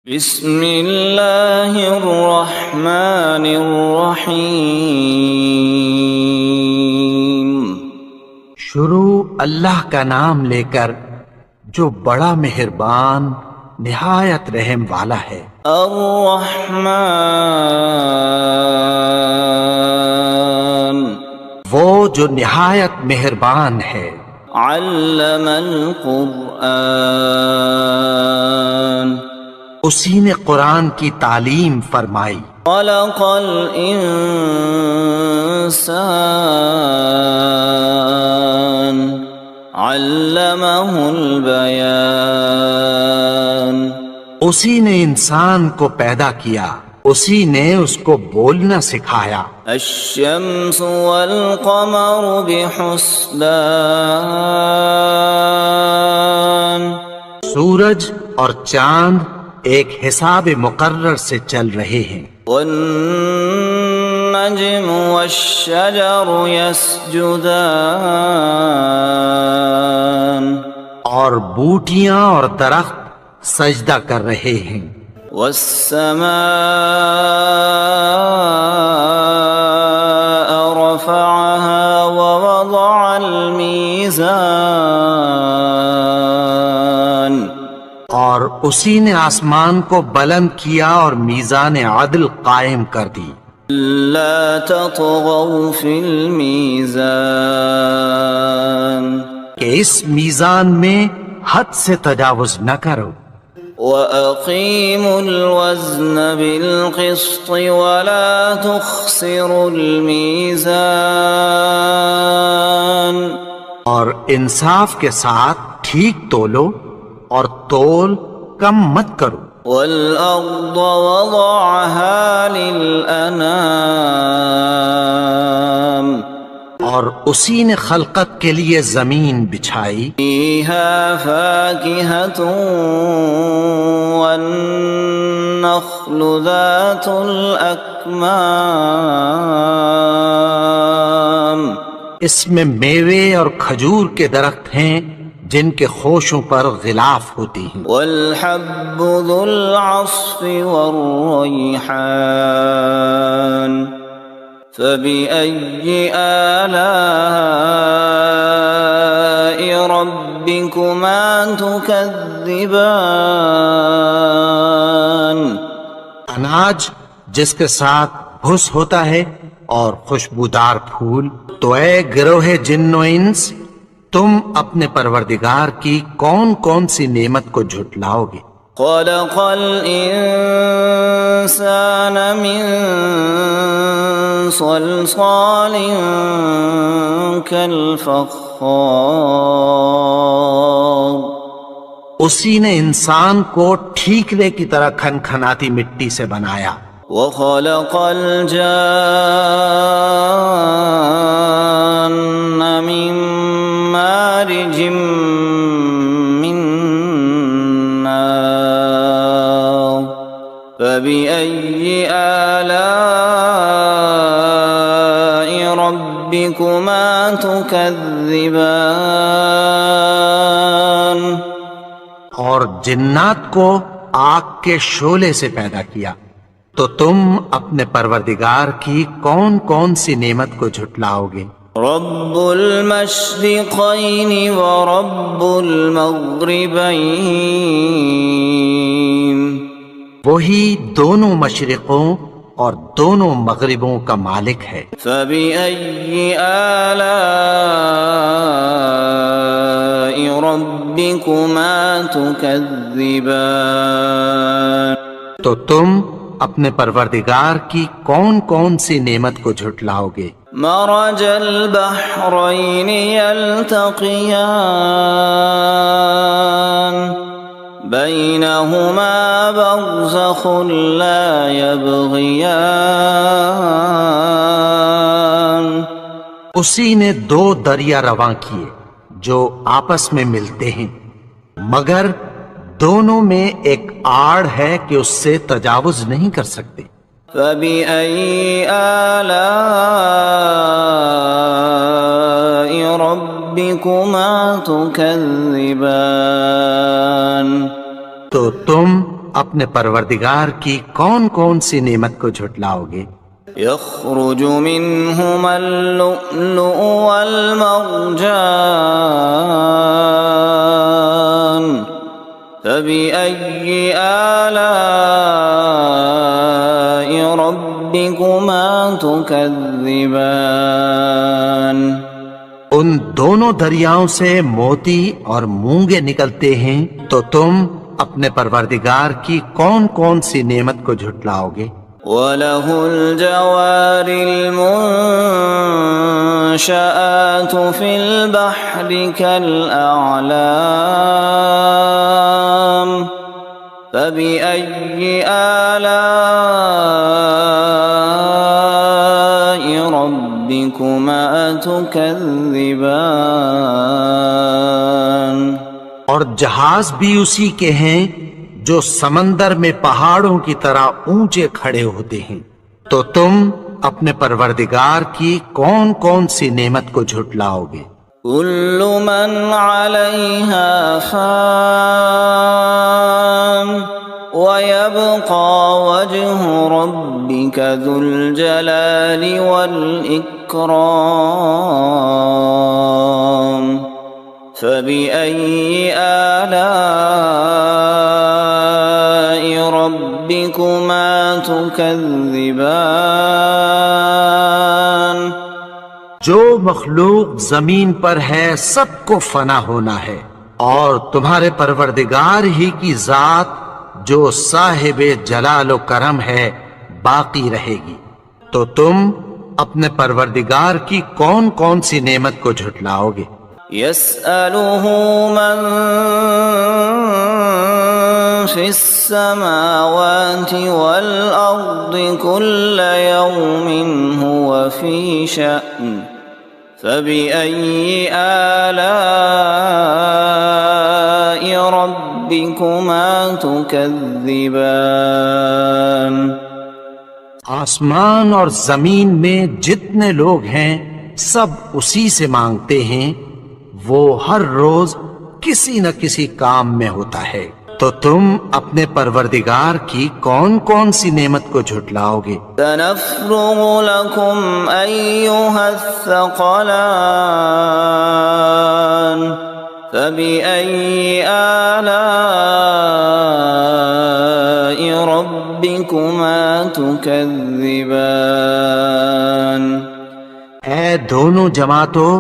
بسم اللہ الرحمن الرحیم۔ شروع اللہ کا نام لے کر جو بڑا مہربان نہایت رحم والا ہے۔ الرحمن، وہ جو نہایت مہربان ہے۔ علم القرآن، اسی نے قرآن کی تعلیم فرمائی۔ خلق الانسان، علمہ البیان، اسی نے انسان کو پیدا کیا، اسی نے اس کو بولنا سکھایا۔ الشمس والقمر بحسبان، سورج اور چاند ایک حساب مقرر سے چل رہے ہیں۔ والنجم والشجر يسجدان، اور بوٹیاں اور درخت سجدہ کر رہے ہیں۔ والسماء رفعها ووضع الميزان، اور اسی نے آسمان کو بلند کیا اور میزان عدل قائم کر دی۔ لا تطغوا في الميزان، کہ اس میزان میں حد سے تجاوز نہ کرو۔ وَأَقِيمُوا الْوَزْنَ بِالْقِسْطِ وَلَا تُخْسِرُوا الْمِيزَانَ، اور انصاف کے ساتھ ٹھیک تولو اور تول کم مت کرو۔ وَالْأَرْضَ وَضَعَهَا لِلْأَنَامِ، اور اسی نے خلقت کے لیے زمین بچھائی۔ فِيهَا فَاكِهَةٌ وَالنَّخْلُ ذَاتُ الْأَكْمَامِ، اس میں میوے اور کھجور کے درخت ہیں جن کے خوشوں پر غلاف ہوتی ہیں۔ وَالْحَبُّ ذُو الْعَصْفِ وَالرَّيْحَانُ، فَبِأَيِّ آلَاءِ رَبِّكُمَا تُكَذِّبَانِ، اناج جس کے ساتھ بھس ہوتا ہے اور خوشبودار پھول۔ تو اے گروہ جن و انس، تم اپنے پروردگار کی کون کون سی نعمت کو جھٹلاؤ گے؟ خَلَقَ الْإِنسَانَ مِنْ صَلْصَالٍ كَالْفَخَّارِ، اسی نے انسان کو ٹھیکرے کی طرح کھنکھناتی مٹی سے بنایا۔ وَخَلَقَ الْجَانَّ مِن مَّارِجٍ مِّن نَّارٍ، فَبِأَيِّ آلَاءِ رَبِّكُمَا تُكَذِّبَانِ، اور جنات کو آگ کے شعلے سے پیدا کیا، تو تم اپنے پروردگار کی کون کون سی نعمت کو جھٹلاؤ گے؟ رب المشرقین ورب المغربین، وہی دونوں مشرقوں اور دونوں مغربوں کا مالک ہے۔ فبأي آلاء ربكما تكذبان، تو تم اپنے پروردگار کی کون کون سی نعمت کو جھٹلاؤ گے؟ مرج البحرین یلتقیان، بینہما برزخ لا یبغیان، اسی نے دو دریا رواں کیے جو آپس میں ملتے ہیں، مگر دونوں میں ایک آڑ ہے کہ اس سے تجاوز نہیں کر سکتے۔ فَبِأَيِّ آلَاءِ رَبِّكُمَا تُكَذِّبَانِ، تو تم اپنے پروردگار کی کون کون سی نعمت کو جھٹلاؤ گے؟ يخرج منهما اللؤلؤ والمرجان فبأي آلاء ربكما تكذبان ان دونوں دریاؤں سے موتی اور مونگے نکلتے ہیں، تو تم اپنے پروردگار کی کون کون سی نعمت کو جھٹلاؤ گے؟ وَلَهُ الْجَوَارِ الْمُنشَآتُ فِي الْبَحْرِ كَالْأَعْلَامِ فَبِأَيِّ آلَاءِ رَبِّكُمَا تُكَذِّبَانِ اور جہاز بھی اسی کے ہیں جو سمندر میں پہاڑوں کی طرح اونچے کھڑے ہوتے ہیں، تو تم اپنے پروردگار کی کون کون سی نعمت کو جھٹلاؤ گے؟ كل من عليها فان ويبقى وجه ربك ذو الجلال والإكرام فبأي آلاء ربكما تكذبان جو مخلوق زمین پر ہے سب کو فنا ہونا ہے، اور تمہارے پروردگار ہی کی ذات جو صاحب جلال و کرم ہے باقی رہے گی، تو تم اپنے پروردگار کی کون کون سی نعمت کو جھٹلاؤ گے؟ يسأله من في السماوات والأرض كل يوم هو في شأن فبأي آلاء ربكما تكذبان آسمان اور زمین میں جتنے لوگ ہیں سب اسی سے مانگتے ہیں، وہ ہر روز کسی نہ کسی کام میں ہوتا ہے، تو تم اپنے پروردگار کی کون کون سی نعمت کو جھٹلاؤ گے؟ سنفرغ لكم أيها الثقلان فبأي آلاء ربكما تكذبان اے دونوں جماعتوں،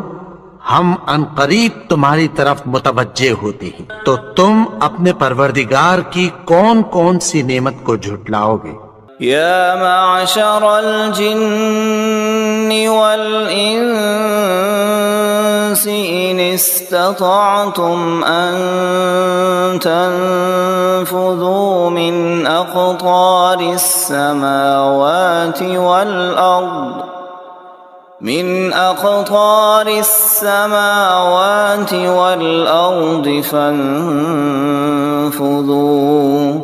ہم ان قریب تمہاری طرف متوجہ ہوتے ہیں، تو تم اپنے پروردگار کی کون کون سی نعمت کو جھٹلاؤ گے؟ يا معشر الجن والإنس إن استطعتم أن تنفذوا من أقطار السماوات والأرض فانفذوا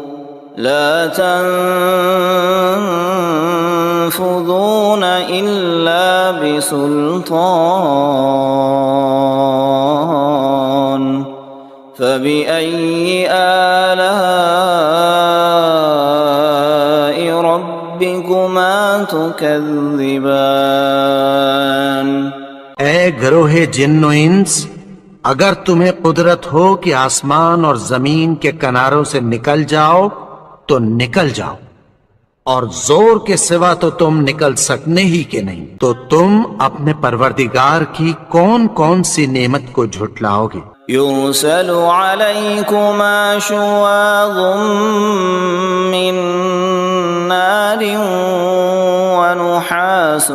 لا تنفذون إلا بسلطان فبأي آلاء ربكما تكذبان اے گروہ جن و انس، اگر تمہیں قدرت ہو کہ آسمان اور زمین کے کناروں سے نکل جاؤ تو نکل جاؤ، اور زور کے سوا تو تم نکل سکنے ہی کے نہیں، تو تم اپنے پروردگار کی کون کون سی نعمت کو جھٹلاؤ گے؟ يرسل عليكما شواظ من نار ونحاس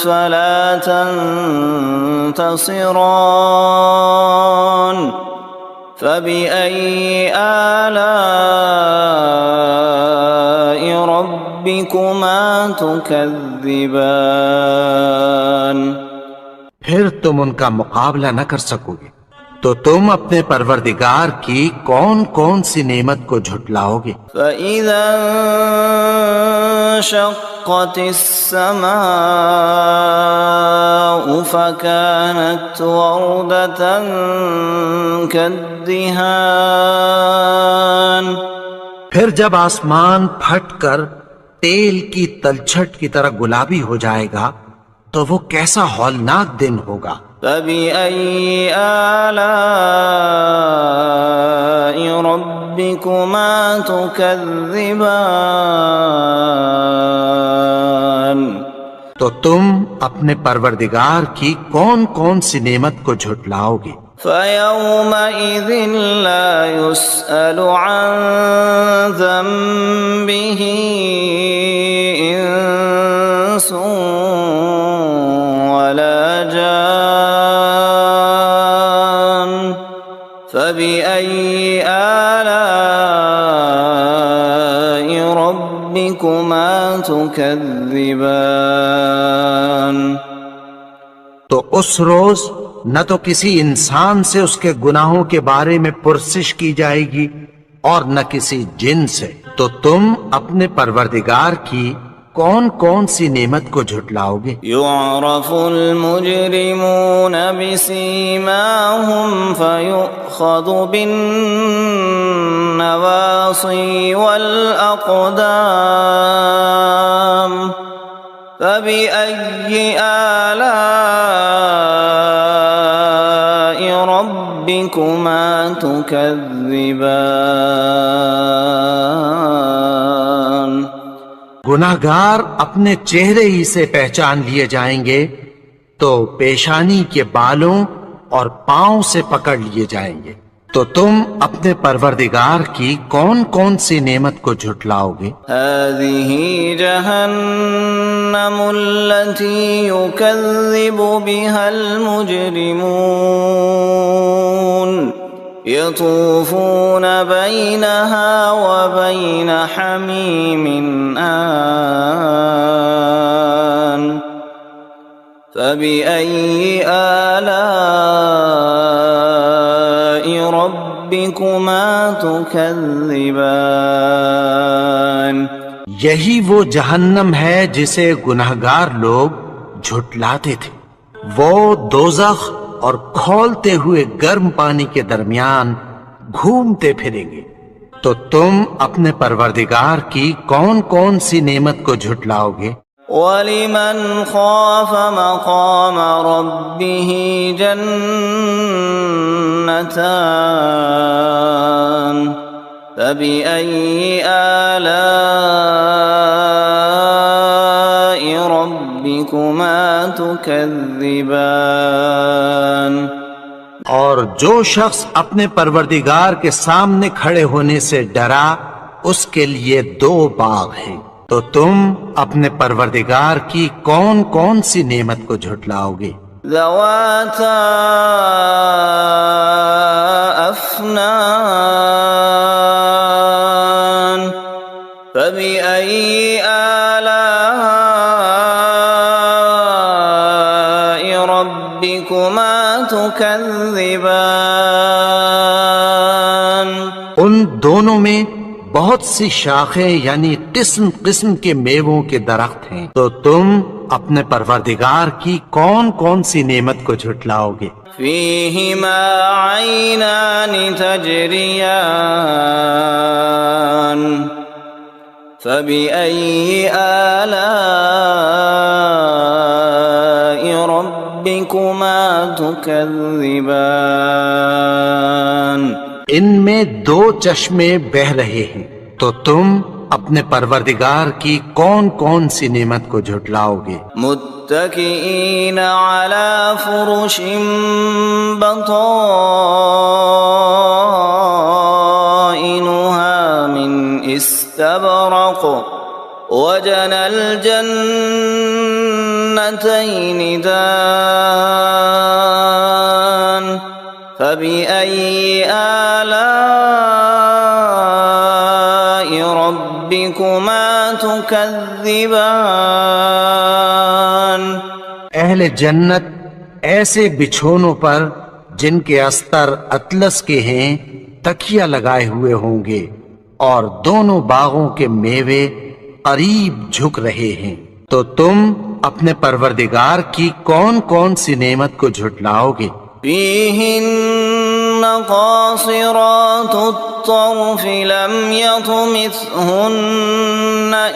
فلا تنتصران فبأي آلاء ربكما تكذبان پھر تم ان کا مقابلہ نہ کر سکو گے، تو تم اپنے پروردگار کی کون کون سی نعمت کو جھٹلاؤ گے؟ فَإِذَا انشقت السماء فكانت وردة كالدهان الدهان پھر جب آسمان پھٹ کر تیل کی تلچھٹ کی طرح گلابی ہو جائے گا تو وہ کیسا ہولناک دن ہوگا۔ فبأي آلاء ربكما تكذبان تو تم اپنے پروردگار کی کون کون سی نعمت کو جھٹلاؤ گے؟ فيومئذ لا يسأل عن ذنبه إنس ولا جان فبأي آلاء ربكما تكذبان تو اس روز نہ تو کسی انسان سے اس کے گناہوں کے بارے میں پرسش کی جائے گی اور نہ کسی جن سے، تو تم اپنے پروردگار کی کون کون سی نعمت کو جھٹلاؤ گے؟ يعرف المجرمون بسيماهم فيؤخذ بالنواصي والأقدام فبأي آلاء ربكما تكذبان گناہگار اپنے چہرے ہی سے پہچان لیے جائیں گے تو پیشانی کے بالوں اور پاؤں سے پکڑ لیے جائیں گے، تو تم اپنے پروردگار کی کون کون سی نعمت کو جھٹلاؤ گے؟ هذه جهنم التي يكذب بها المجرمون يطوفون بينها وبين حميم آن فبأي آلاء ربكما تكذبان یہی وہ جہنم ہے جسے گناہگار لوگ جھٹلاتے تھے، وہ دوزخ اور کھولتے ہوئے گرم پانی کے درمیان گھومتے پھریں گے، تو تم اپنے پروردگار کی کون کون سی نعمت کو جھٹلاؤ گے؟ وَلِمَنْ خَافَ مَقَامَ رَبِّهِ جَنَّتَانِ فَبِأَيِّ آلَاءِ رَبِّكُمَا تُكَذِّبَانِ اور جو شخص اپنے پروردگار کے سامنے کھڑے ہونے سے ڈرا اس کے لیے دو باغ ہیں، تو تم اپنے پروردگار کی کون کون سی نعمت کو جھٹلاؤ گے؟ ذواتا افنان فبأي آلاء ربكما تكذبان ان دونوں میں بہت سی شاخیں یعنی قسم قسم کے میووں کے درخت ہیں، تو تم اپنے پروردگار کی کون کون سی نعمت کو جھٹلاؤ گے؟ فيهما عينان تجريان فبأي آلاء ربكما تكذبان ان میں دو چشمے بہ رہے ہیں، تو تم اپنے پروردگار کی کون کون سی نعمت کو جھٹلاؤ گے؟ متكئين على فرش بطائنها من استبرق وجنى الجنتين دان فبأي آلاء ربكما تكذبان اہل جنت ایسے بچھونوں پر جن کے استر اطلس کے ہیں تکیہ لگائے ہوئے ہوں گے، اور دونوں باغوں کے میوے قریب جھک رہے ہیں، تو تم اپنے پروردگار کی کون کون سی نعمت کو جھٹلاؤ گے؟ فيهن قاصرات الطرف لم يطمثهن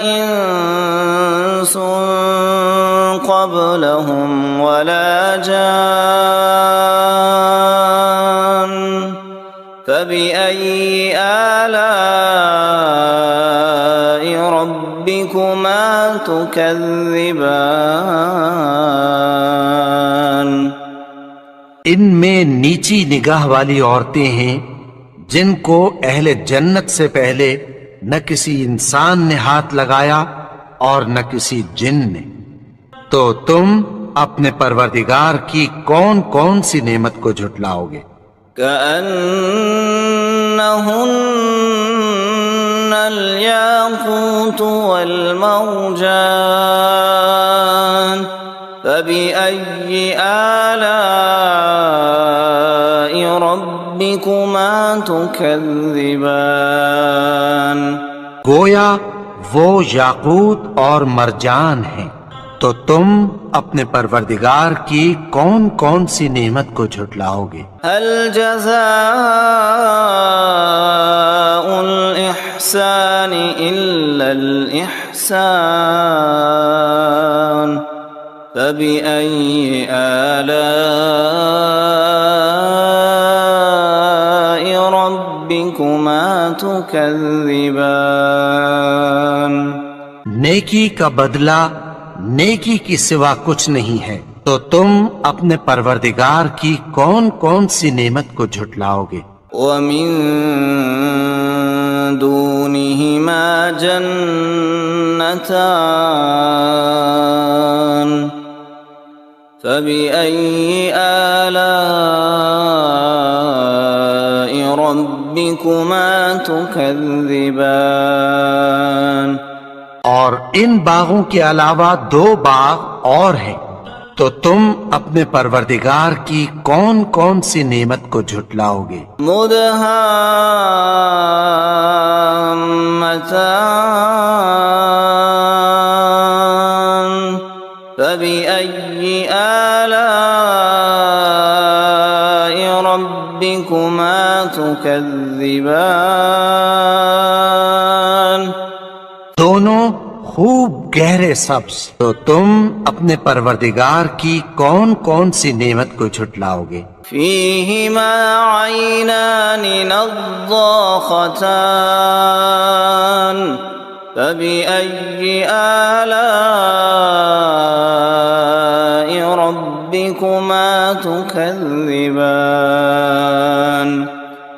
إنس قبلهم ولا جان فبأي آلاء ربكما تكذبان ان میں نیچی نگاہ والی عورتیں ہیں جن کو اہل جنت سے پہلے نہ کسی انسان نے ہاتھ لگایا اور نہ کسی جن نے، تو تم اپنے پروردگار کی کون کون سی نعمت کو جھٹلاؤ گے؟ كأنهن الياقوت والمرجان فبأي آلاء ربكما تكذبان گویا وہ یاقوت اور مرجان ہیں، تو تم اپنے پروردگار کی کون کون سی نعمت کو جھٹلاؤ گے؟ هل جزاء الإحسان إلا الإحسان فبأي آلاء ربكما تكذبان نیکی کا بدلہ نیکی کی سوا کچھ نہیں ہے، تو تم اپنے پروردگار کی کون کون سی نعمت کو جھٹلاؤ گے؟ ومن دونهما جنتان فبأي آلاء ربكما تكذبان اور ان باغوں کے علاوہ دو باغ اور ہیں، تو تم اپنے پروردگار کی کون کون سی نعمت کو جھٹلاؤ گے؟ مدهامتان فبأي آلاء ربكما تكذبان دونوں خوب گہرے سبز، تو تم اپنے پروردگار کی کون کون سی نعمت کو جھٹلاؤ گے؟ فيهما عينان نضاختان فبأي آلاء ربكما تكذبان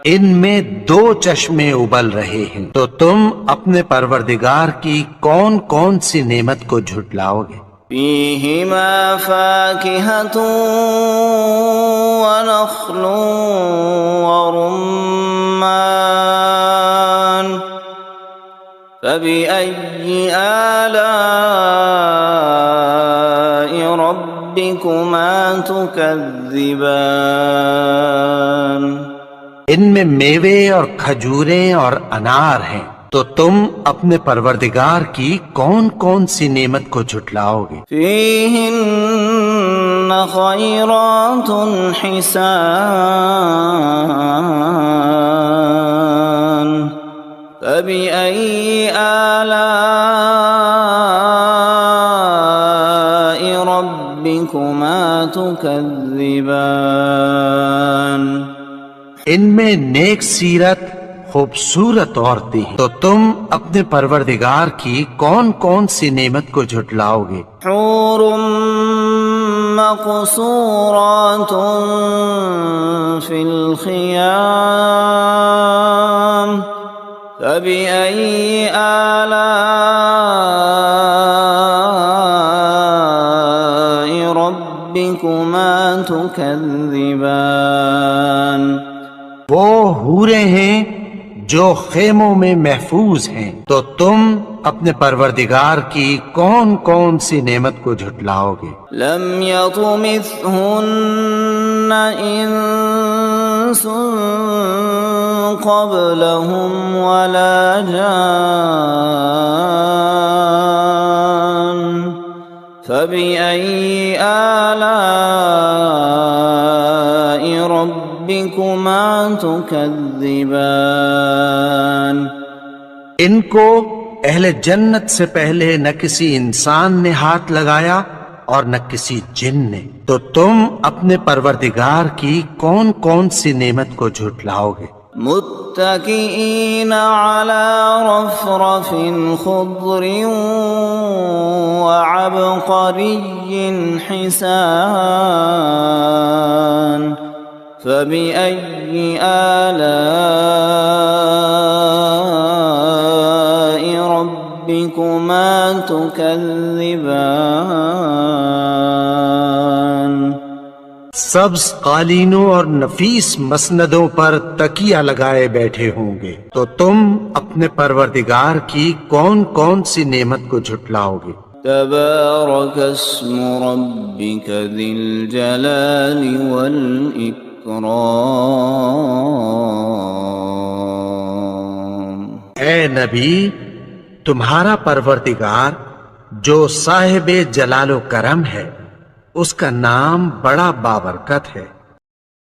ان میں دو چشمے ابل رہے ہیں، تو تم اپنے پروردگار کی کون کون سی نعمت کو جھٹلاؤ گے؟ فيهما فاكهة ونخل ورمان فبأي آلاء ربكما تكذبان ان میں میوے اور کھجوریں اور انار ہیں، تو تم اپنے پروردگار کی کون کون سی نعمت کو جھٹلاؤ گے؟ فيهن خيرات حسان فبأي آلاء ربكما تكذبان ان میں نیک سیرت خوبصورت عورتیں ہیں، تو تم اپنے پروردگار کی کون کون سی نعمت کو جھٹلاؤ گے؟ حور مقصورات في الخيام فبأي آلاء ربكما تكذبان وہ حوریں ہیں جو خیموں میں محفوظ ہیں، تو تم اپنے پروردگار کی کون کون سی نعمت کو جھٹلاؤ گے؟ لم يطمثهن انس قبلهم ولا جان فبأي آلاء ربكما ربكما تكذبان ان کو اہل جنت سے پہلے نہ کسی انسان نے ہاتھ لگایا اور نہ کسی جن نے، تو تم اپنے پروردگار کی کون کون سی نعمت کو جھٹلاؤ گے؟ متكئين على رفرف خضر وعبقري حسان فبأي آلاء ربكما تكذبان سبز قالینوں اور نفیس مسندوں پر تکیہ لگائے بیٹھے ہوں گے، تو تم اپنے پروردگار کی کون کون سی نعمت کو جھٹلاؤ گے؟ تبارك اسم ربك ذي الجلال والإكرام اے نبی، تمہارا پروردگار جو صاحب جلال و کرم ہے، اس کا نام بڑا بابرکت ہے۔